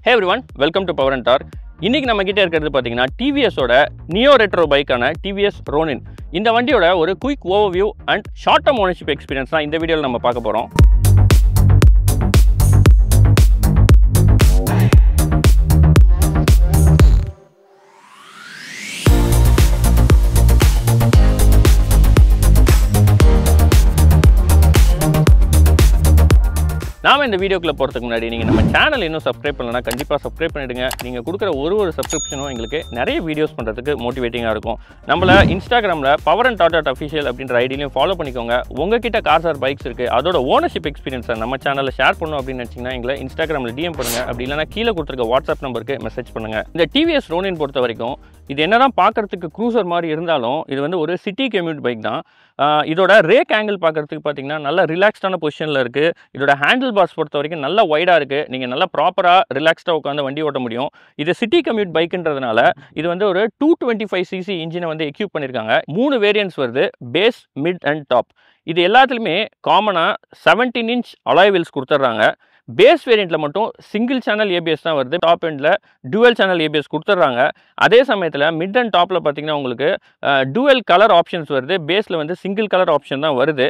Hey everyone, welcome to Power and Torque. இன்னைக்கு நம்ம கிட்ட இருக்கிறது பாத்தீங்கன்னா TVS ஓட நியோ ரெட்ரோ பைக்கான TVS Ronin. இந்த வண்டியோட ஒரு quick overview and short term ownership experience தான் இந்த வீடியோல நம்ம பார்க்க போறோம். நாம இந்த வீடியோக்குள்ள போறதுக்கு முன்னாடி நீங்க நம்ம சேனல் இன்னும் சப்ஸ்கிரைப் பண்ணலனா கண்டிப்பா சப்ஸ்கிரைப் பண்ணிடுங்க. நீங்க கொடுக்குற ஒரு சப்ஸ்கிரிப்ஷனும் எங்களுக்கு நிறைய வீடியோஸ் பண்றதுக்கு மோட்டிவேட்டிங்கா இருக்கும். நம்மள இன்ஸ்டாகிராம்ல பவர் அண்ட் டாட் அஃபிஷியல் அப்படின்ற ஐடியிலையும் ஃபாலோ பண்ணிக்கோங்க. உங்ககிட்ட கார்ஸ் ஆர் பைக்ஸ் இருக்கு, அதோட ஓனர்ஷிப் எக்ஸ்பீரியன்ஸை நம்ம சேனல்ல ஷேர் பண்ணணும் அப்படின்னு நினைச்சீங்கன்னா எங்களை இன்ஸ்டாகிராம்ல டிஎம் பண்ணுங்க. அப்படி இல்லைனா கீழே கொடுத்துருக்க வாட்ஸ்அப் நம்பருக்கு மெசேஜ் பண்ணுங்க. இந்த TVS Ronin பொறுத்த வரைக்கும் இது என்னதான் பார்க்கறதுக்கு க்ரூசர் மாதிரி இருந்தாலும் இது வந்து ஒரு சிட்டி கம்யூட் பைக் தான். இதோட ரேக் ஆங்கிள் பார்க்கறதுக்கு பார்த்தீங்கன்னா நல்ல ரிலாக்ஸ்டான பொசிஷனில் இருக்குது. இதோட ஹேண்டில் பார்ஸ் பொறுத்த வரைக்கும் நல்ல வைடாக இருக்குது. நீங்கள் நல்லா ப்ராப்பராக ரிலாக்ஸ்டாக உட்காந்து வண்டி ஓட்ட முடியும். இது சிட்டி கம்யூட் பைக்குன்றதுனால இது வந்து ஒரு 225cc இன்ஜினை வந்து எக்யூப் பண்ணியிருக்காங்க. 3 வேரியன்ட்ஸ் வருது, பேஸ், மிட் அண்ட் டாப். இது எல்லாத்துலேயுமே காமனாக 17 inch அலாய் வீல்ஸ் கொடுத்துட்றாங்க. பேஸ் வேரியண்ட்டில் மட்டும் சிங்கிள் சேனல் ஏபிஎஸ் தான் வருது. டாப் எண்டில் டூவல் சேனல் ஏபிஎஸ் கொடுத்துட்றாங்க. அதே சமயத்தில் மிட் அண்ட் டாப்பில் பார்த்தீங்கன்னா உங்களுக்கு டூவல் கலர் ஆப்ஷன்ஸ் வருது. பேஸில் வந்து சிங்கிள் கலர் ஆப்ஷன் தான் வருது.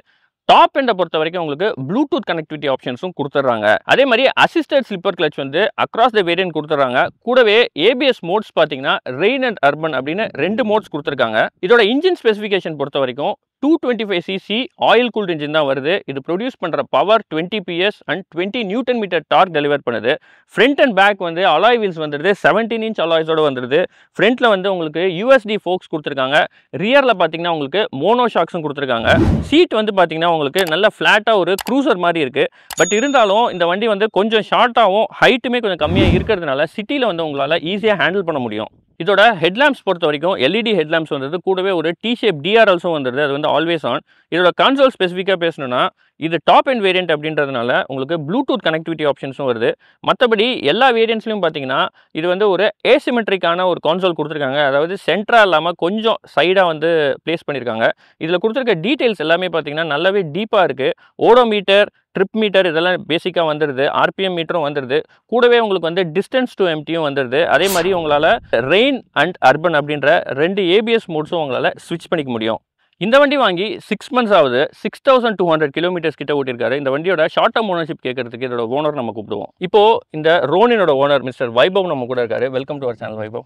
டாப் எண்டை பொறுத்த வரைக்கும் உங்களுக்கு ப்ளூடூத் கனெக்டிவிட்டி ஆப்ஷன்ஸும் கொடுத்துட்றாங்க. அதே மாதிரி அசிஸ்டட் ஸ்லிப்பர் கிளச் வந்து அக்ராஸ் த வேரியன்ட் கொடுத்துட்றாங்க. கூடவே ஏபிஎஸ் மோட்ஸ் பார்த்தீங்கன்னா ரெயின் அண்ட் அர்பன் அப்படின்னு 2 மோட்ஸ் கொடுத்துருக்காங்க. இதோட இன்ஜின் ஸ்பெசிஃபிகேஷன் பொறுத்த வரைக்கும் 225cc ஆயில் கூல்ட் இன்ஜின் தான் வருது. இது ப்ரொடியூஸ் பண்ணுற power 20 PS and 20 Nm torque deliver பண்ணுது. ஃப்ரண்ட் அண்ட் பேக் வந்து அலாய் வீல்ஸ் வந்துடுது. 17 inch அலாய்ஸோட வந்துடுது. ஃப்ரண்ட்டில் வந்து உங்களுக்கு USD ஃபோக்ஸ் கொடுத்துருக்காங்க. ரியரில் பார்த்தீங்கன்னா உங்களுக்கு மோனோ ஷாக்ஸும் கொடுத்துருக்காங்க. சீட் வந்து பார்த்தீங்கன்னா உங்களுக்கு நல்ல ஃப்ளாட்டாக ஒரு க்ரூசர் மாதிரி இருக்குது. பட் இருந்தாலும் இந்த வண்டி வந்து கொஞ்சம் ஷார்ட்டாகவும் ஹைட்டுமே கொஞ்சம் கம்மியாக இருக்கிறதுனால சிட்டியில் வந்து உங்களால் ஈஸியாக ஹேண்டில் பண்ண முடியும். இதோட ஹெட்லாம்ப்ஸ் பொறுத்த வரைக்கும் LED ஹெட்லாம்ப்ஸ் வந்தது. கூடவே ஒரு T-ஷேப் DRLஸும் வந்துடுது. அது வந்து ஆல்வேஸ் ஆன். இதோட கன்சோல் ஸ்பெசிஃபிக்காக பேசணும்னா இது டாப் அண்ட் வேரியன்ட் அப்படின்றதுனால உங்களுக்கு ப்ளூடூத் கனெக்டிவிட்டி ஆப்ஷன்ஸும் வருது. மற்றபடி எல்லா வேரியன்ட்ஸ்லையும் பார்த்தீங்கன்னா இது வந்து ஒரு ஏசிமெட்ரிக்கான ஒரு கான்சோல் கொடுத்துருக்காங்க. அதாவது சென்டராக இல்லாமல் கொஞ்சம் சைடாக வந்து பிளேஸ் பண்ணியிருக்காங்க. இதில் கொடுத்துருக்க டீட்டெயில்ஸ் எல்லாமே பார்த்தீங்கன்னா நல்லாவே டீப்பாக இருக்குது. ஓடோமீட்டர், ட்ரிப் மீட்டர் இதெல்லாம் பேசிக்காக வந்துடுது. RPM மீட்டரும் வந்துடுது. கூடவே உங்களுக்கு வந்து டிஸ்டன்ஸ் டு எம்டியும் வந்துடுது. அதே மாதிரி உங்களால் ரெயின் அண்ட் அர்பன் அப்படின்ற 2 ABS மோட்ஸும் உங்களால் ஸ்விட்ச் பண்ணிக்க முடியும். இந்த வண்டி வாங்கி 6 months ஆகுது. 6200 கிலோமீட்டர்ஸ் கிட்ட ஓட்டிருக்காரு. இந்த வண்டியோட ஷார்ட் டர்ம் ஓனர்ஷிப் கேட்கறதுக்கு இதோட ஓனர் நம்ம கூப்பிடுவோம். இப்போ இந்த ரோனினோட ஓனர் மிஸ்டர் வைபவ் நம்ம கூட இருக்காரு. Welcome to our channel Vaibhav.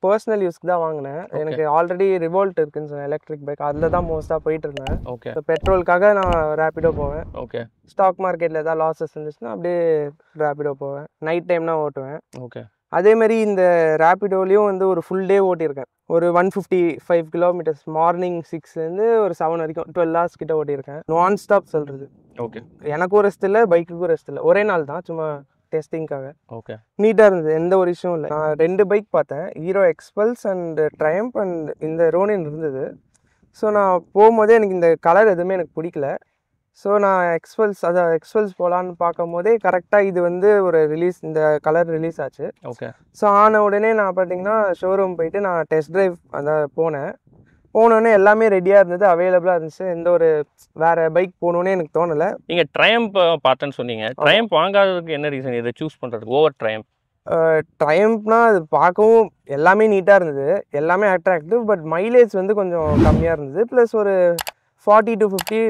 Personal யூஸ்க்கு தான் வாங்கினேன். எனக்கு ஆல்ரெடி ரிவோல்ட் இருக்குன்னு சொன்னேன், எலக்ட்ரிக் பைக். அதில் தான் மோஸ்ட்டாக போயிட்டு இருந்தேன். ஓகே. பெட்ரோலுக்காக நான் ரேபிடோ போவேன். ஓகே. ஸ்டாக் மார்க்கெட்டில் ஏதாவது லாஸஸ் இருந்துச்சுன்னா அப்படியே ரேபிடோ போவேன். நைட் டைம்னா ஓட்டுவேன். ஓகே. அதேமாதிரி இந்த ரேபிடோலையும் வந்து ஒரு ஃபுல் டே ஓட்டியிருக்கேன். ஒரு 155 கிலோமீட்டர்ஸ் மார்னிங் 6லேருந்து ஒரு 7 வரைக்கும் 12 hours கிட்ட ஓட்டியிருக்கேன். நான் ஸ்டாப் சொல்கிறது. ஓகே. எனக்கும் ரெஸ்ட் இல்லை, பைக்குக்கும் ரெஸ்ட் இல்லை. ஒரே நாள் தான், சும்மா டெஸ்டிங்காக. ஓகே. நீட்டாக இருந்தது, எந்த ஒரு இஷ்யூவும் இல்லை. நான் 2 பைக் பார்த்தேன், hero Xpulse and triumph and இந்த ரோனின் இருந்தது. ஸோ நான் போகும்போதே எனக்கு இந்த கலர் எதுவுமே எனக்கு பிடிக்கல. ஸோ நான் எக்ஸ்பல்ஸ் போகலான்னு பார்க்கும் போதே கரெக்டாக இது வந்து ஒரு ரிலீஸ், இந்த கலர் ரிலீஸ் ஆச்சு. ஓகே. ஸோ ஆன உடனே நான் பார்த்தீங்கன்னா ஷோரூம் போயிட்டு நான் டெஸ்ட் ட்ரைவ் போனோடனே எல்லாமே ரெடியாக இருந்தது, அவைலபிளாக இருந்துச்சு. எந்த ஒரு வேறு பைக் போகணுன்னே எனக்கு தோணலை. நீங்கள் ட்ரையம்ப் பார்த்தேன்னு சொன்னீங்க. ட்ரையம்ப் வாங்காததுக்கு என்ன ரீசன் இதை சூஸ் பண்ணுறதுக்கு ஓவர் ட்ரையம்ப்? ட்ரையம்ப்னா அது பார்க்கவும் எல்லாமே நீட்டாக இருந்தது, எல்லாமே அட்ராக்டிவ். பட் மைலேஜ் வந்து கொஞ்சம் கம்மியாக இருந்தது. ப்ளஸ் ஒரு 40 to 50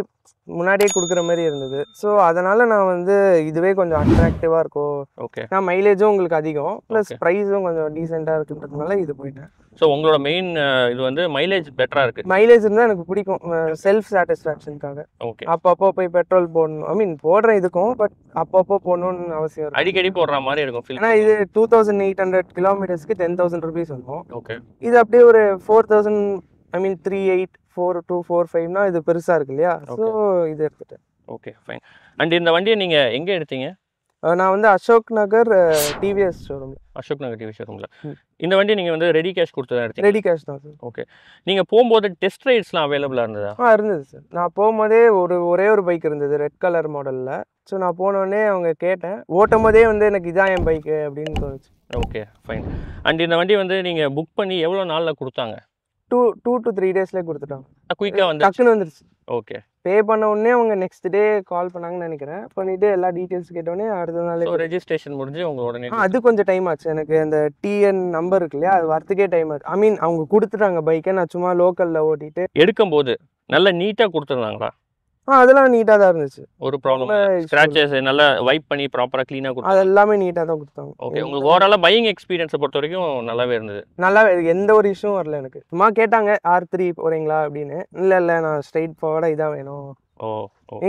முன்னாடியே கொடுக்குற மாதிரி இருந்தது. ஸோ அதனால் நான் வந்து இதுவே கொஞ்சம் அட்ராக்டிவாக இருக்கும். ஓகே. நான் மைலேஜும் உங்களுக்கு அதிகம், ப்ளஸ் ப்ரைஸும் கொஞ்சம் டீசெண்டாக இருக்குன்றதுனால இது போயிட்டேன். ஸோ உங்களோட மெயின் இது வந்து மைலேஜ் பெட்டராக இருக்குது. மைலேஜ் இருந்தால் எனக்கு பிடிக்கும், செல்ஃப் சாட்டிஸ்ஃபேக்ஷனுக்காக. ஓகே. அப்பப்போ போய் பெட்ரோல் போடணும், ஐ மீன் போடுறேன் இதுக்கும், பட் அப்பப்போ போடணும்னு அவசியம் இருக்கும். அடிக்கடி போடுற மாதிரி இருக்கும் ஃபீல். ஏன்னா இது 2800 கிலோமீட்டர்ஸ்க்கு 10,000 rupees வரும். ஓகே. இது அப்படியே ஒரு 4000, ஐ மீன் 384245னா இது பெருசாக இருக்கு இல்லையா? ஸோ இது எடுத்துட்டேன். Okay, fine. அண்ட் இந்த வண்டியை நீங்கள் எங்கே எடுத்தீங்க? நான் வந்து அசோக் நகர் TVS ஷோரூமில். அசோக் நகர் டிவி ஷோரூமில். இந்த வண்டி நீங்கள் வந்து ரெடி கேஷ் கொடுத்து தான் எடுத்தீங்க? ரெடி கேஷ் தான் சார். ஓகே. நீங்கள் போகும்போது டெஸ்ட் ரைட்ஸ்லாம் அவைலபிளாக இருந்ததா? இருந்தது சார். நான் போகும்போதே ஒரே ஒரு பைக் இருந்தது, ரெட் கலர் மாடலில். ஸோ நான் போனோடனே அவங்க கேட்டேன், ஓட்டும் போதே வந்து எனக்கு இதான் என் பைக்கு அப்படின்னு தோணுச்சு. Okay, fine. அண்ட் இந்த வண்டி வந்து நீங்கள் புக் பண்ணி எவ்வளோ நாளில் கொடுத்தாங்க? 2 to 3 daysலேயே கொடுத்துட்டாங்க. குயிக்காக வந்து டக்குன்னு வந்துருச்சு. ஓகே. பே பண்ண உடனே அவங்க நெக்ஸ்ட் டே கால் பண்ணாங்கன்னு நினைக்கிறேன். பண்ணிட்டு எல்லா டீட்டெயில்ஸ் கேட்டோடனே அடுத்த நாளே ரெஜிஸ்ட்ரேஷன் முடிஞ்சு உங்க உடனே அது கொஞ்சம் டைம் ஆச்சு. எனக்கு அந்த டிஎன் நம்பர் இருக்கு இல்லையா, அது வரத்துக்கே டைம் ஆச்சு. ஐ மீன் அவங்க கொடுத்துட்டாங்க பைக்கை, நான் சும்மா லோக்கலில் ஓட்டிட்டு எடுக்கும்போது நல்ல நீட்டாக கொடுத்துருந்தாங்களா? அதெல்லாம் நீட்டாக தான் இருந்துச்சு. ஒரு ப்ராப்ளம் ஸ்க்ராச்சஸ் நல்லா வைப் பண்ணி ப்ராப்பராக க்ளீனாக கொடுத்து அது எல்லாமே நீட்டாக தான் கொடுத்தாங்க. ஓகே. உங்களுக்கு ஓவராலாக பையிங் எக்ஸ்பீரியன்ஸை பொறுத்த வரைக்கும் நல்லாவே இருந்தது. நல்லாவே எந்த ஒரு இஷ்யூவும் வரல எனக்கு. சும்மா கேட்டாங்க R3 போகிறீங்களா அப்படின்னு. இல்லை நான் ஸ்ட்ரைட் ஃபார்வர்டாக இதான் வேணும்.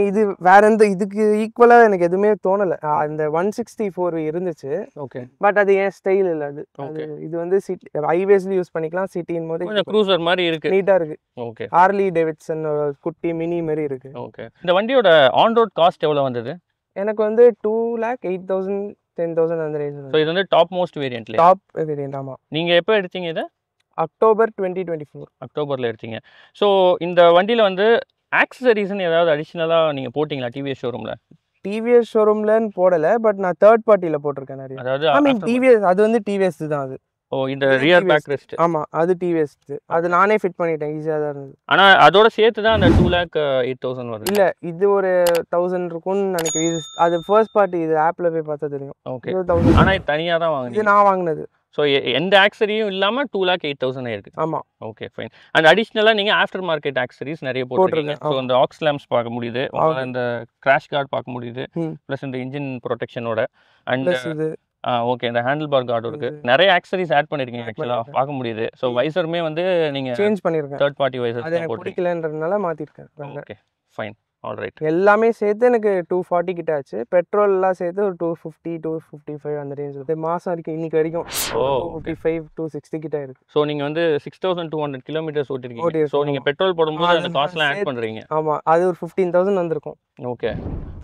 இது வேற எந்த இதுக்கு ஈக்குவலாக எனக்கு எதுவுமே தோணலை. அந்த 164 இருந்துச்சு. ஓகே. பட் அது என் ஸ்டைல் இல்லை. அது இது வந்து சிட்டி ஹைவேஸ்ல யூஸ் பண்ணிக்கலாம். சிட்டின் போது கொஞ்சம் க்ரூசர் மாதிரி இருக்கு, நீட்டாக இருக்கு. ஓகே. ஹார்லி டேவிட்சன் குட்டி மினி மாதிரி இருக்கு. ஓகே. இந்த வண்டியோட ஆன் ரோட் காஸ்ட் எவ்வளோ வந்தது? எனக்கு வந்து 2,08,000 10,000 அந்த ரேஞ்ச். ஸோ இது வந்து டாப் மோஸ்ட் வேரியன்ட்ல. Top variant. ஆமாம். நீங்கள் எப்போ எடுத்தீங்க இதை? அக்டோபர் 2024 அக்டோபரில் எடுத்தீங்க. ஸோ இந்த வண்டியில் வந்து ஆக்சசரிஸ்ன்னு ஏதாவது அடிஷ்னலாக நீங்கள் போட்டிங்களா டிவிஎஸ் ஷோரூமில்? டிவிஎஸ் ஷோரூம்லன்னு போடலை, பட் நான் தேர்ட் பார்ட்டியில் போட்டிருக்கேன் நிறைய. அதாவது ஐ மீன் டிவிஎஸ், அது வந்து டிவிஎஸ் தான் அது. இந்த ரியர் பேக் ரெஸ்ட். ஆமாம், அது டிவிஎஸ். அது நானே ஃபிட் பண்ணிட்டேன், ஈஸியாக தான் இருந்தது. ஆனால் அதோட சேர்த்து தான் அந்த 2,08,000 வருது. இல்லை, இது ஒரு 1,000 இருக்கும்னு நினைக்கிறேன். இது அது ஃபர்ஸ்ட் பார்ட்டி, இது ஆப்பில் போய் பார்த்தா தெரியும். ஓகே. ஆனால் இது தனியாக தான் வாங்குது. இது நான் வாங்கினது. ஸோ எந்த ஆக்சரியும் இல்லாமல் 2,08,000 இருக்கு. ஆமாம். Okay, fine. அண்ட் அடிஷ்னலாக நீங்கள் ஆஃப்டர் மார்க்கெட் ஆக்சரிஸ் நிறைய போட்டிருக்கீங்க. ஸோ அந்த ஆக்ஸ் லேம்ப்ஸ் பார்க்க முடியுது, இந்த கிராஷ் கார்டு பார்க்க முடியுது, ப்ளஸ் இந்த இன்ஜின் ப்ரொடெக்ஷனோட அண்ட் ஓகே இந்த ஹேண்டில் பார் கார்டு இருக்கு. நிறைய ஆக்சரிஸ் ஆட் பண்ணிருக்கீங்க ஆக்சுவலாக பார்க்க முடியுது. ஸோ வைசருமே வந்து நீங்கள் சேஞ்ச் பண்ணியிருக்கேன். தேர்ட் பார்ட்டி வைசர் அது எனக்கு பிடிக்கலன்றதுனால மாற்றிருக்கேன். Okay, fine, all right. எல்லாமே சேர்த்து எனக்கு 240 கிட்ட ஆச்சு. பெட்ரோல்லாம் சேர்த்து ஒரு 250 255 அந்த ரேஞ்ச். மாதம் வரைக்கும் இன்னைக்கு வரைக்கும் 255 260 கிட்ட இருக்கு. ஸோ நீங்கள் வந்து 6,200 கிலோமீட்டர்ஸ் ஓட்டிருக்கீங்க. ஸோ நீங்கள் பெட்ரோல் போடும்போது அந்த காஸ்ட்லாம் ஆட் பண்ணுறீங்க. ஆமாம், அது ஒரு 15,000 வந்திருக்கும். ஓகே.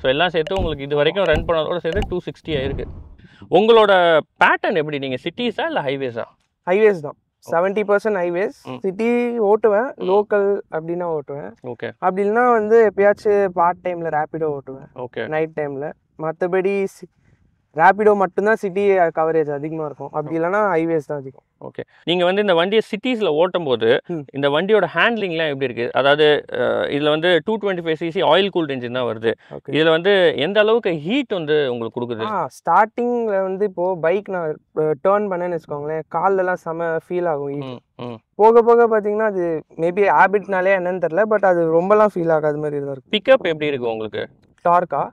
ஸோ எல்லாம் சேர்த்து உங்களுக்கு இது வரைக்கும் ரன் பண்ணதோட சேர்த்து 260 ஆயிருக்கு. உங்களோட பேட்டர்ன் எப்படி? நீங்கள் சிட்டிஸா இல்லை ஹைவேஸா? ஹைவேஸ் தான். 70% ஹைவேஸ். சிட்டி ஓட்டுவேன், லோக்கல் அப்படின்னா ஓட்டுவேன். ஓகே. அப்படி இல்லைன்னா வந்து எப்பயாச்சும் பார்ட் டைமில் ரேப்பிடோ ஓட்டுவேன். ஓகே. நைட் டைமில். மற்றபடி ரேப்பிடோ மட்டும்தான் சிட்டி கவரேஜ் அதிகமாக இருக்கும். அப்படி இல்லைன்னா ஹைவேஸ் தான் அதிகம். ஓகே. நீங்கள் வந்து இந்த வண்டியை சிட்டிஸில் ஓட்டும் போது இந்த வண்டியோட ஹேண்ட்லிங்லாம் எப்படி இருக்குது? அதாவது இதில் வந்து 225cc ஆயில் கூல்ட் இன்ஜின் தான் வருது. இதில் வந்து எந்த அளவுக்கு ஹீட் வந்து உங்களுக்கு கொடுக்குது? ஸ்டார்டிங்கில் வந்து இப்போது பைக் நான் டேர்ன் பண்ணேன்னு வச்சுக்கோங்களேன், கால்லலாம் செம ஃபீல் ஆகும் ஹீட். போக போக பார்த்தீங்கன்னா அது மேபி ஹேபிட்னாலே என்னன்னு தெரில, பட் அது ரொம்பலாம் ஃபீல் ஆகாத மாதிரி தான் இருக்கும். பிக்கப் எப்படி இருக்குது உங்களுக்கு? டார்க்கா?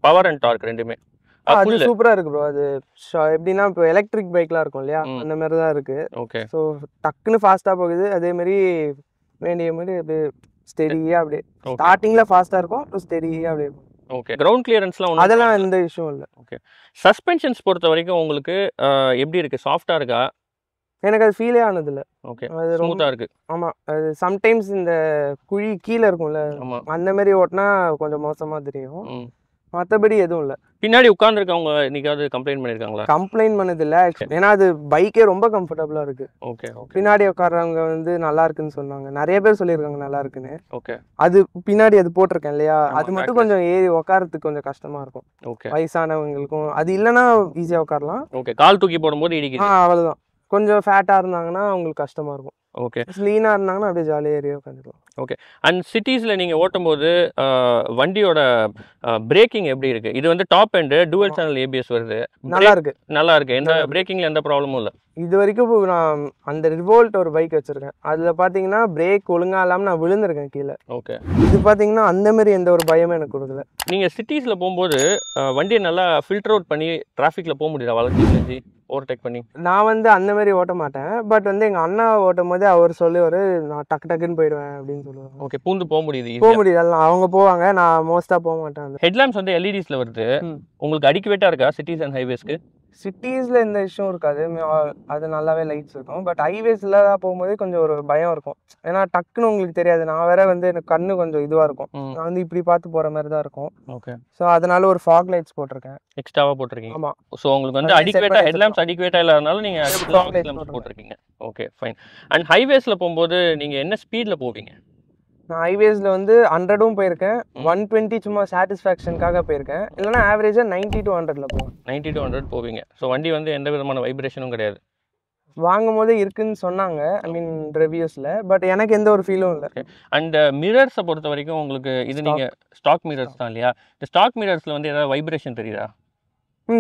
பவர் அண்ட் டார்க் ரெண்டுமே அது சூப்பரா இருக்கு ப்ரோ. அது எப்படின்னா இப்போ எலக்ட்ரிக் பைக்லாம் இருக்கும் இல்லையா, அந்த மாதிரி தான் இருக்கு. ஓகே. ஸோ டக்குன்னு ஃபாஸ்ட்டாக போகுது. அதே மாதிரி வேண்டிய மாதிரி அப்படியே ஸ்டெடியாக அப்படியே ஸ்டார்டிங்கில் ஃபாஸ்ட்டாக இருக்கும், ஸ்டெடியாக அப்படியே. ஓகே. கிரவுண்ட் கிளியரன்ஸ்லாம் அதெல்லாம் எந்த இஷ்யூவும் இல்லை. ஓகே. சஸ்பென்ஷன்ஸ் பொறுத்த வரைக்கும் உங்களுக்கு எப்படி இருக்குது? சாஃப்டாக இருக்கா? எனக்கு அது ஃபீலே ஆனதில்லை. ஓகே. அது ஸ்மூத்தாக இருக்குது. ஆமாம். அது சம்டைம்ஸ் இந்த குழி கீழே இருக்கும்ல, அந்த மாதிரி ஓட்டினா கொஞ்சம் மோசமாக தெரியும். மற்றபடி எதுவும் இல்லை. பின்னாடி உட்காந்துருக்கவங்க இன்னைக்காவது கம்ப்ளைண்ட் பண்ணியிருக்காங்களா? கம்ப்ளைண்ட் பண்ணதில்லை. ஏன்னா அது பைக்கே ரொம்ப கம்ஃபர்டபுளாக இருக்குது. ஓகே. பின்னாடி உட்கார்றவங்க வந்து நல்லா இருக்குன்னு சொன்னாங்க. நிறைய பேர் சொல்லியிருக்காங்க நல்லா இருக்குன்னு. ஓகே. அது பின்னாடி அது போட்டிருக்கேன் இல்லையா, அது மட்டும் கொஞ்சம் ஏறி உட்காரத்துக்கு கொஞ்சம் கஷ்டமாக இருக்கும். ஓகே. வயசானவங்களுக்கும் அது இல்லைன்னா ஈஸியாக உட்காரலாம். ஓகே. கால் தூக்கி போடும்போது இடிக்குது. அவ்வளோதான். கொஞ்சம் ஃபேட்டாக இருந்தாங்கன்னா அவங்களுக்கு கஷ்டமாக இருக்கும். ஓகே. லீனாக இருந்தாங்கன்னா அப்படியே ஜாலியாக ஏரியா உட்காந்துக்கலாம். ஓகே. அண்ட் சிட்டிஸில் நீங்கள் ஓட்டும்போது வண்டியோட பிரேக்கிங் எப்படி இருக்குது? இது வந்து top end dual channel ABS வருது. நல்லா இருக்கு. நல்லா இருக்கு. எந்த பிரேக்கிங்கில் எந்த ப்ராப்ளமும் இல்லை. இது வரைக்கும் நான் அந்த ரிவோல்ட் ஒரு பைக் வச்சுருக்கேன். அதில் பார்த்தீங்கன்னா பிரேக் ஒழுங்காக இல்லாமல் நான் விழுந்திருக்கேன் கீழே. ஓகே. இது பார்த்தீங்கன்னா அந்தமாரி எந்த ஒரு பயமும் எனக்கு கொடுக்கல. நீங்கள் சிட்டிஸில் போகும்போது வண்டியை நல்லா ஃபில்டர் அவுட் பண்ணி டிராஃபிக்கில் போக முடியுதா? வளைஞ்சி ஓவர்டேக் பண்ணி? நான் வந்து அந்த மாதிரி ஓட்ட மாட்டேன். பட் வந்து எங்கள் அண்ணா ஓட்டும் போது அவர் சொல்லுவார், நான் டக்குன்னு போயிடுவேன் அப்படின்னு சொல்லுவாங்க. ஓகே. பூந்து போக முடியுது? போக முடியுது. அவங்க போவாங்க, நான் மோஸ்ட்டாக போக மாட்டேன். ஹெட்லாம்ப்ஸ் வந்து எல்இடிஸில் வருது. உங்களுக்கு அடிக்குவேட்டாக இருக்கா சிட்டிஸ் அண்ட் ஹைவேஸ்க்கு? சிட்டிஸில் எந்த இஷ்யூவும் இருக்காது. அது நல்லாவே லைட்ஸ் இருக்கும். பட் ஹைவேஸில் போகும்போது கொஞ்சம் ஒரு பயம் இருக்கும். ஏன்னா டக்குன்னு உங்களுக்கு தெரியாது. நான் வேற வந்து எனக்கு கண்ணு கொஞ்சம் இதுவாக இருக்கும். நான் வந்து இப்படி பார்த்து போகிற மாதிரி தான் இருக்கும். ஓகே. ஸோ அதனால ஒரு ஃபாக் லைட்ஸ் போட்டிருக்கேன். எக்ஸ்ட்ராவாக போட்டிருக்கீங்க? ஆமாம். ஸோ உங்களுக்கு வந்து அடிக்குவேட்டாக ஹெட்லாம்ப்ஸ் அடிக்குவேட்டாக இல்லாதனால நீங்கள் ஃபாக் லைட்ஸ் போட்டிருக்கீங்க. Okay, fine. அண்ட் ஹைவேஸில் போகும்போது நீங்கள் என்ன ஸ்பீடில் போவீங்க? நான் ஹைவேஸில் வந்து 100ம் போயிருக்கேன், 120 சும்மா சாட்டிஸ்ஃபேக்ஷனுக்காக போயிருக்கேன். இல்லைனா ஆவரேஜாக 90 to 100 போவேன். 90 to 100 போவீங்க. ஸோ வண்டி வந்து எந்த விதமான வைப்ரேஷனும் கிடையாது? வாங்கும்போதே இருக்குன்னு சொன்னாங்க, ஐ மீன் ரிவ்யூஸில். பட் எனக்கு எந்த ஒரு ஃபீலும் இல்லை. அண்ட் மிரர்ஸை பொறுத்த வரைக்கும் உங்களுக்கு இது நீங்கள் ஸ்டாக் மிரர்ஸ் தான் இல்லையா? இந்த ஸ்டாக் மிரர்ஸில் வந்து ஏதாவது வைப்ரேஷன் தெரியுதா?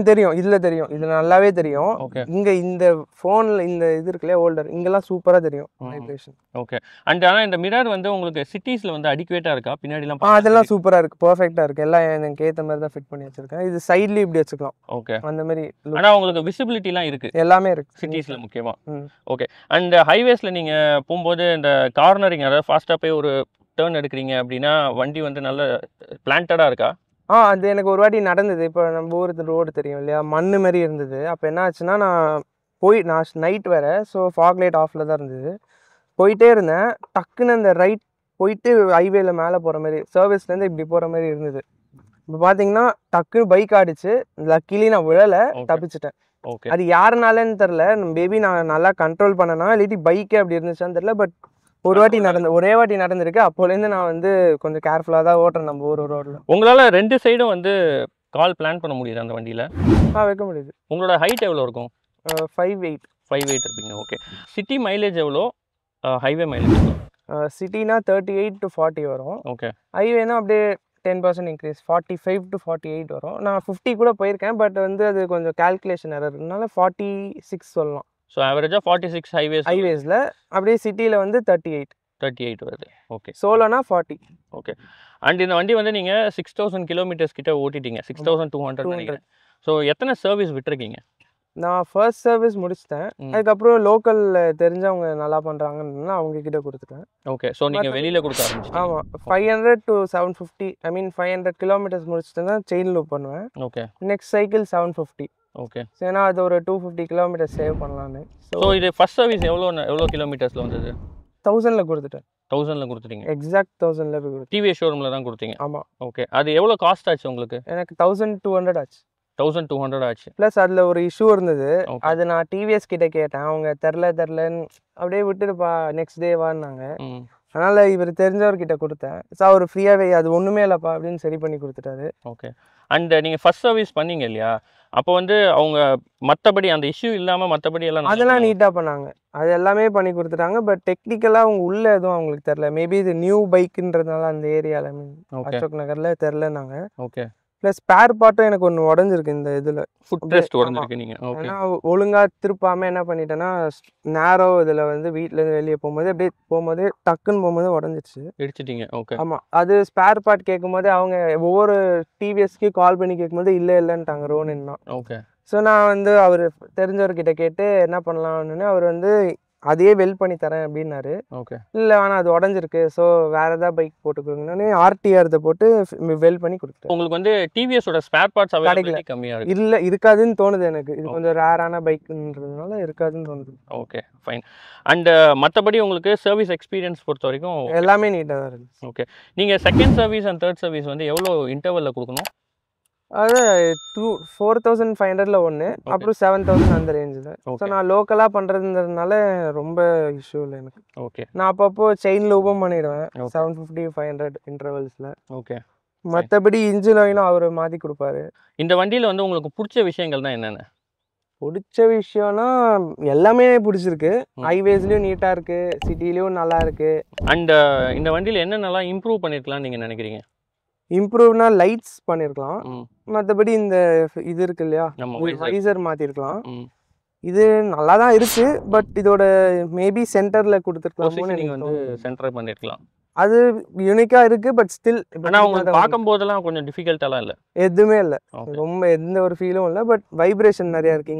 தெரியும். இதில் தெரியும். இதில் நல்லாவே தெரியும். ஓகே. இங்கே இந்த ஃபோனில் இந்த இது இருக்குல்லையா ஹோல்டர், இங்கெல்லாம் சூப்பராக தெரியும் வைப்ரேஷன். ஓகே. அண்ட் ஆனால் இந்த மிரர் வந்து உங்களுக்கு சிட்டிஸில் வந்து அடிக்குவேட்டாக இருக்கா? பின்னாடிலாம் அதெல்லாம் சூப்பராக இருக்குது, பர்ஃபெக்டாக இருக்குது. எல்லாம் எனக்கு ஏற்ற மாதிரி தான் ஃபிட் பண்ணி வச்சுருக்கேன். இது சைட்லேயும் இப்படி வச்சுக்கலாம். ஓகே. அந்த மாதிரி ஆனால் உங்களுக்கு விசிபிலிட்டிலாம் இருக்குது எல்லாமே இருக்குது சிட்டிஸில் முக்கியமாக. ஓகே. அண்ட் ஹைவேஸில் நீங்கள் போகும்போது இந்த கார்னரிங், அதாவது ஃபாஸ்ட்டாக போய் ஒரு டேர்ன் எடுக்கிறீங்க அப்படின்னா வண்டி வந்து நல்ல பிளான்டடாக இருக்கா? அது எனக்கு ஒரு வாட்டி நடந்தது. இப்போ நம்ம ஊருக்கு ரோடு தெரியும் இல்லையா, மண் மாதிரி இருந்தது. அப்போ என்ன ஆச்சுன்னா, நான் நைட் வேறு, ஸோ ஃபாக் லைட் ஆஃபில் தான் இருந்தது. போயிட்டே இருந்தேன், டக்குன்னு அந்த ரைட் போயிட்டு ஹைவேல மேலே போகிற மாதிரி, சர்வீஸ்லேருந்து இப்படி போகிற மாதிரி இருந்தது. இப்போ பார்த்தீங்கன்னா டக்குன்னு பைக் ஆடிச்சு. லக்கிலி நான் விழலை, தப்பிச்சிட்டேன். ஓகே. அது யாருனாலன்னு தெரில, மேபி நான் நல்லா கண்ட்ரோல் பண்ணனா இல்லாட்டி பைக்கே அப்படி இருந்துச்சான்னு தெரில. பட் ஒரே வாட்டி நடந்திருக்கு. அப்போலேருந்து நான் வந்து கொஞ்சம் கேர்ஃபுல்லாக தான் ஓட்டுறேன் நம்ம ஊர் ரோட்டில். உங்களால் 2 சைடும் வந்து கால் பிளான் பண்ண முடியுது அந்த வண்டியில்? வைக்க முடியுது. உங்களோட ஹைட் எவ்வளோ இருக்கும்? 5'8". 5'8" இருப்பீங்க. ஓகே. சிட்டி மைலேஜ் எவ்வளோ, ஹைவே மைலேஜ் எவ்வளோ? சிட்டினா 38 to 40 வரும். ஓகே. ஹைவேனா அப்படியே 10% இன்க்ரீஸ், 45 to 48 வரும். நான் 50 கூட போயிருக்கேன். பட் வந்து அது கொஞ்சம் கால்குலேஷன் எரர்னால 46 சொல்லலாம். ஸோ ஆவரேஜாக 46 ஹைவேஸில். அப்படியே சிட்டியில் வந்து 38 வருது. ஓகே. சோலோனா 40. ஓகே. அண்ட் இந்த வண்டி வந்து நீங்கள் 6000 கிலோமீட்டர்ஸ் கிட்ட ஓட்டிட்டீங்க, 6200 நினைக்கிறேன். ஸோ எத்தனை சர்வீஸ் விட்டுருக்கீங்க? நான் ஃபர்ஸ்ட் சர்வீஸ் முடிச்சிட்டேன். அதுக்கப்புறம் லோக்கலில் தெரிஞ்சவங்க நல்லா பண்ணுறாங்கன்னா அவங்க கிட்ட கொடுத்துட்டேன். ஓகே. ஸோ நீங்கள் வெளியில் கொடுக்க ஆரம்பிச்சிட்டீங்க? ஆமாம். 500 to 750, ஐ மீன் 500 கிலோமீட்டர்ஸ் முடிச்சுட்டு தான் செயின் லூப் பண்ணுவேன். ஓகே. Next cycle 750. ஓகே. ஏன்னா அது ஒரு 250 கிலோமீட்டர்ஸ் சேவ் பண்ணலான்னு. ஸோ இது ஃபர்ஸ்ட் சர்வீஸ் எவ்வளோ கிலோமீட்டர்ஸில் வந்தது? 1000ல் கொடுத்துட்டேன். 1000ல் கொடுத்துட்டீங்க? எக்ஸாக்ட் 1000ல் போய் கொடுத்தேன். டிவிஎஸ் ஷோரூமில் தான் கொடுத்தீங்க? ஆமாம். ஓகே. அது எவ்வளோ காஸ்ட் ஆச்சு உங்களுக்கு? எனக்கு 1200 ஆச்சு. 1200 ஆச்சு. ப்ளஸ் அதில் ஒரு இஷ்யூ இருந்தது. அது நான் டிவிஎஸ் கிட்ட கேட்டேன். அவங்க தெரிலன்னு அப்படியே விட்டுடுப்பா, நெக்ஸ்ட் டே வான்னாங்க. அதனால் இவர் தெரிஞ்சவர்கிட்ட கொடுத்தேன். ஸோ அவர் ஃப்ரீயாகவே அது ஒன்றுமே இல்லைப்பா அப்படின்னு சரி பண்ணி கொடுத்துட்டாரு. ஓகே. அண்ட் நீங்கள் ஃபர்ஸ்ட் சர்வீஸ் பண்ணீங்க இல்லையா, அப்போ வந்து அவங்க மற்றபடி அந்த இஷ்யூ இல்லாமல் மற்றபடி எல்லாம் அதெல்லாம் நீட்டாக பண்ணாங்க. அது எல்லாமே பண்ணி கொடுத்துட்டாங்க. பட் டெக்னிக்கலாக அவங்க உள்ளே எதுவும் அவங்களுக்கு தெரில. மேபி இது நியூ பைக்குன்றதுனால அந்த ஏரியாவில், மீன் அசோக் நகரில் தெரிலனாங்க. ஓகே. ப்ளஸ் ஸ்பேர் பார்ட்டும் எனக்கு ஒன்று உடஞ்சிருக்கு இந்த இதில். ஃபுட் ரெஸ்ட் உடஞ்சிருக்கு நீங்கள்? ஓகே. ஏன்னா ஒழுங்காக திருப்பாமல் என்ன பண்ணிட்டேன்னா, நேரோ இதில் வந்து வீட்டிலேருந்து வெளியே போகும்போது அப்படியே போகும்போது டக்குன்னு போகும்போது உடஞ்சிச்சு, இடிச்சிட்டிங்க. ஓகே. ஆமாம். அது ஸ்பேர் பார்ட் கேட்கும்போது அவங்க ஒவ்வொரு டிவிஎஸ்க்கு கால் பண்ணி கேட்கும்போது இல்லைன்ட்டாங்க ரோனின் தான். ஓகே. ஸோ நான் வந்து அவர் தெரிஞ்சவர்கிட்ட கேட்டு என்ன பண்ணலாம்னு அவர் வந்து அதையே வெல் பண்ணி தரேன் அப்படின்னாரு. ஓகே. இல்லை வேணாம், அது உடஞ்சிருக்கு, ஸோ வேறு ஏதாவது பைக் போட்டுக்கோங்கன்னு ஆர்டிஆர் போட்டு வெல் பண்ணி கொடுத்துட்டேன். உங்களுக்கு வந்து டிவிஎஸோட ஸ்பேர் பார்ட்ஸ் அவைலபிலிட்டி கம்மியாக இருக்குது? இல்லை, இருக்காதுன்னு தோணுது எனக்கு. இது கொஞ்சம் ரேரான பைக்குன்றதுனால இருக்காதுன்னு தோணுது. Okay, fine. அண்ட் மற்றபடி உங்களுக்கு சர்வீஸ் எக்ஸ்பீரியன்ஸ் பொறுத்த வரைக்கும் எல்லாமே நீட்டாக தான் இருக்குது. ஓகே. நீங்கள் second service and third service வந்து எவ்வளோ இன்டர்வலில் கொடுக்கணும்? அது 4500ல் ஒன்று, அப்புறம் 7000 அந்த ரேஞ்சில். ஸோ நான் லோக்கலாக பண்ணுறதுன்றதுனால ரொம்ப இஷ்யூ இல்லை எனக்கு. ஓகே. நான் அப்பப்போ செயின் லூப்பும் பண்ணிவிடுவேன் 750 500 இன்டர்வல்ஸில். ஓகே. மற்றபடி இன்ஜின் ஆயிலும் அவர் மாற்றி கொடுப்பாரு. இந்த வண்டியில் வந்து உங்களுக்கு பிடிச்ச விஷயங்கள் தான் என்னென்ன? பிடிச்ச விஷயம்னா எல்லாமே பிடிச்சிருக்கு. ஹைவேஸ்லேயும் நீட்டாக இருக்குது, சிட்டிலையும் நல்லா இருக்குது. அண்ட் இந்த வண்டியில் என்னென்னலாம் இம்ப்ரூவ் பண்ணியிருக்கலாம்னு நீங்கள் நினைக்கிறீங்க? இம்ப்ரூவ்னா லைட்ஸ் பண்ணியிருக்கலாம். மற்றபடி இந்த இது இருக்கு இல்லையா, வைசர் மாற்றிருக்கலாம். இது நல்லா தான் இருக்குது. பட் இதோட மேபி சென்டரில் கொடுத்துருக்கலாம். நீங்கள் வந்து சென்டர் பண்ணியிருக்கலாம். அது யூனிக்காக இருக்குது. பட் ஸ்டில் ஆனால் உங்களுக்கு பார்க்கும்போதெல்லாம் கொஞ்சம் டிஃபிகல்ட்டாலாம் இல்லை? எதுவுமே இல்லை, ரொம்ப எந்த ஒரு ஃபீலும் இல்லை. பட் வைப்ரேஷன் நிறையா இருக்குது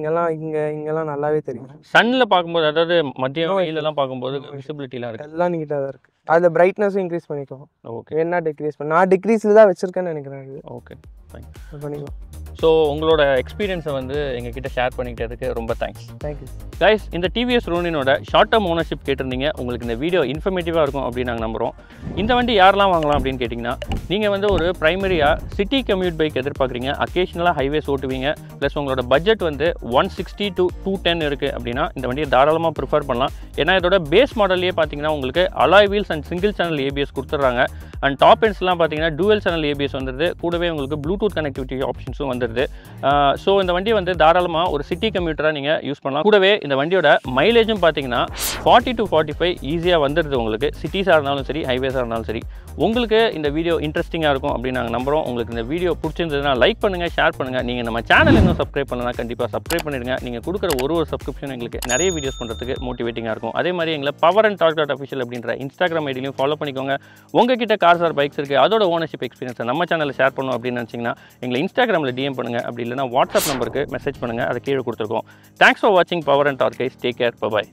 இங்கெல்லாம் நல்லாவே தெரியும். சன்னில் பார்க்கும்போது, அதாவது மதியம் வெயிலெல்லாம் பார்க்கும்போது விசிபிலிட்டிலாம் இருக்குது, எல்லாம் நீட்டாக தான் இருக்குது. அதில் பிரைட்னஸும் இன்க்ரீஸ் பண்ணிக்கலாம். ஓகே. என்ன டிக்ரீஸ் பண்ண, நான் டிக்ரீஸில் தான் வச்சுருக்கேன்னு நினைக்கிறேன். ஓகே, ஃபைன், பண்ணிக்கலாம். ஸோ உங்களோட எக்ஸ்பீரியன்ஸை வந்து எங்ககிட்ட ஷேர் பண்ணிக்கிட்டதுக்கு ரொம்ப தேங்க்ஸ். Thank you guys. இந்த டிவிஎஸ் ரோனினோட ஷார்ட் டேர்ம் ஓனர்ஷிப் கேட்டிருந்தீங்க. உங்களுக்கு இந்த வீடியோ இன்ஃபர்மேட்டிவாக இருக்கும் அப்படின்னு நாங்கள் நம்புகிறோம். இந்த வண்டி யாரெல்லாம் வாங்கலாம் அப்படின்னு கேட்டிங்கன்னா, நீங்கள் வந்து ஒரு ப்ரைமரியாக சிட்டி கம்யூட் பைக் எதிர்பார்க்குறீங்க, அக்கேஷனலாக ஹைவேஸ் ஓட்டுவீங்க, ப்ளஸ் உங்களோட பட்ஜெட் வந்து 160 to 210 இருக்குது அப்படின்னா இந்த வண்டியை தாராளமாக ப்ரிஃபர் பண்ணலாம். ஏன்னா இதோட பேஸ் மாடல்லையே பார்த்தீங்கன்னா உங்களுக்கு alloy wheels and single channel ABS கொடுத்துட்றாங்க. அண்ட் டாப் எண்ட்ஸ்லாம் பார்த்தீங்கன்னா டூவல் சேனல் ஏபிஎஸ் வந்துடுது, கூடவே உங்களுக்கு ப்ளூடூத் கனெக்டிவிட்டி ஆப்ஷன்ஸும் வந்துடுது. ஸோ இந்த வண்டி வந்து தாராளமாக ஒரு சிட்டி கம்யூட்டராக நீங்கள் யூஸ் பண்ணலாம். கூடவே இந்த வண்டியோட மைலேஜும் பார்த்தீங்கன்னா 40 to 45 ஈஸியாக வந்துடுது உங்களுக்கு, சிட்டிஸாக இருந்தாலும் சரி ஹைவேஸாக இருந்தாலும் சரி. உங்களுக்கு இந்த வீடியோ இன்ட்ரெஸ்டிங்காக இருக்கும் அப்படின்னு நாங்கள் நம்புகிறோம். உங்களுக்கு இந்த வீடியோ பிடிச்சிருந்ததுன்னா லைக் பண்ணுங்கள், ஷேர் பண்ணுங்கள். நீங்கள் நம்ம சேனல் இன்னும் சப்ஸ்கிரைப் பண்ணலாம், கண்டிப்பாக சப்ஸ்கிரைப் பண்ணிடுங்க. நீங்கள் கொடுக்குற ஒரு சப்ஸ்கிரிப்ஷன் எங்களுக்கு நிறைய வீடியோஸ் பண்ணுறதுக்கு மோட்டிவேட்டிங்காக இருக்கும். அதே மாதிரி எங்களை power and torque dot official அப்படின்ற இன்ஸ்டாகிராம் ஐடியிலையும் ஃபாலோ பண்ணிக்கோங்க. உங்ககிட்ட கார்ஸ் ஆர் பைக்ஸ் இருக்குது, அதோட ஓனர்ஷிப் எக்ஸ்பீரியன்ஸை நம்ம சேனலில் ஷேர் பண்ணணும் அப்படின்னு நினச்சிங்கன்னா எங்களை இன்ஸ்டாகிராமில் டிஎம் பண்ணுங்கள், அப்படி இல்லைனா வாட்ஸ்அப் நம்பருக்கு மெசேஜ் பண்ணுங்கள், அதை கீழே கொடுத்துருக்கோம். தேங்க்ஸ் ஃபார் வாட்சிங் power and torque guys. Take care, by.